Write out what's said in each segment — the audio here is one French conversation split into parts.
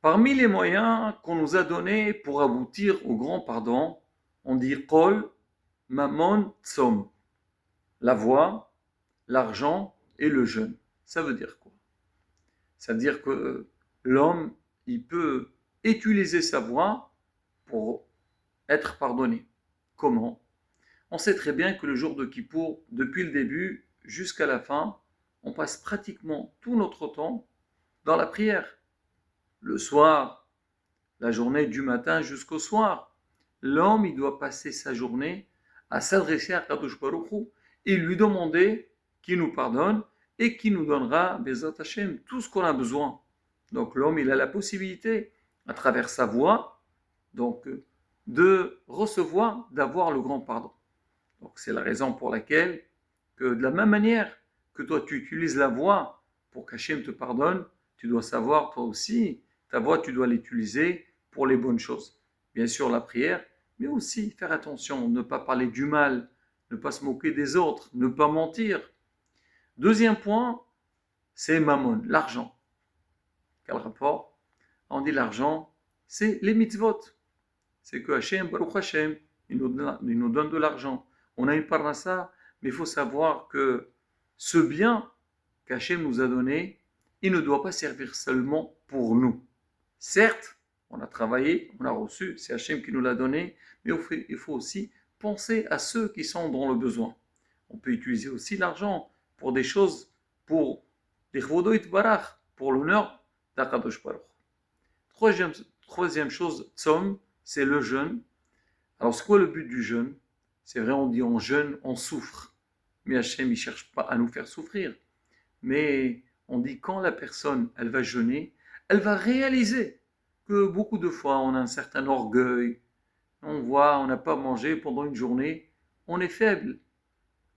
Parmi les moyens qu'on nous a donnés pour aboutir au grand pardon, on dit Kol, Mammon, Tzom. La voix, l'argent et le jeûne. Ça veut dire quoi? Ça veut dire que l'homme, il peut utiliser sa voix pour être pardonné. Comment? On sait très bien que le jour de Kippour, depuis le début jusqu'à la fin, on passe pratiquement tout notre temps dans la prière. Le soir, la journée du matin jusqu'au soir, l'homme, il doit passer sa journée à s'adresser à Kadosh Baruch Hu et lui demander qu'il nous pardonne et qu'il nous donnera, Bezat Hashem, tout ce qu'on a besoin. Donc l'homme, il a la possibilité, à travers sa voix, donc, de recevoir, d'avoir le grand pardon. Donc c'est la raison pour laquelle, que de la même manière que toi tu utilises la voix pour qu'Hachem te pardonne, tu dois savoir toi aussi, ta voix tu dois l'utiliser pour les bonnes choses. Bien sûr la prière, mais aussi faire attention, ne pas parler du mal, ne pas se moquer des autres, ne pas mentir. Deuxième point, c'est mammon, l'argent. Quel rapport? On dit l'argent, c'est les mitzvot. C'est que Hachem, Baruch Hachem, il nous donne de l'argent. On a une parnassa, mais il faut savoir que ce bien qu'Hachem nous a donné, il ne doit pas servir seulement pour nous. Certes, on a travaillé, on a reçu, c'est Hachem qui nous l'a donné, mais il faut aussi penser à ceux qui sont dans le besoin. On peut utiliser aussi l'argent pour des choses, pour les chvodoit barach, pour l'honneur d'Akadosh Baruch. Troisième chose, tzom, c'est le jeûne. Alors, c'est quoi le but du jeûne? C'est vrai, on dit on jeûne, on souffre. Mais Hachem, il ne cherche pas à nous faire souffrir. Mais on dit quand la personne, elle va jeûner, elle va réaliser que beaucoup de fois, on a un certain orgueil. On voit, on n'a pas mangé pendant une journée, on est faible.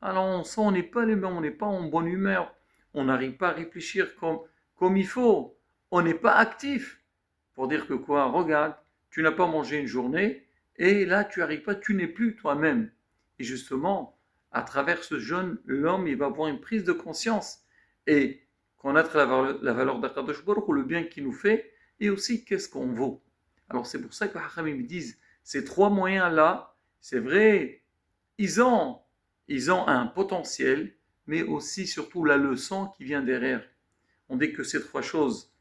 Alors, on sent, on n'est pas les mêmes, on n'est pas en bonne humeur. On n'arrive pas à réfléchir comme il faut. On n'est pas actif. Pour dire que quoi? Regarde, tu n'as pas mangé une journée, et là, tu n'arrives pas, tu n'es plus toi-même. Et justement, à travers ce jeûne, l'homme, il va avoir une prise de conscience et connaître la valeur d'Akadosh Baruch Hu, le bien qu'il nous fait, et aussi qu'est-ce qu'on vaut. Alors c'est pour ça que les Hachamim me disent, ces trois moyens-là, c'est vrai, ils ont un potentiel, mais aussi surtout la leçon qui vient derrière. On dit que ces trois choses,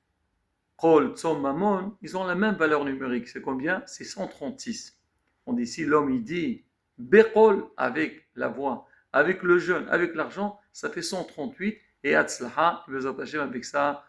Kol, Tzom, Mammon, ils ont la même valeur numérique. C'est combien? C'est 136. On dit ici, l'homme, il dit Bekol avec la voix, avec le jeûne, avec l'argent, ça fait 138. Et Atzlaha, Bezat Hashem, avec ça,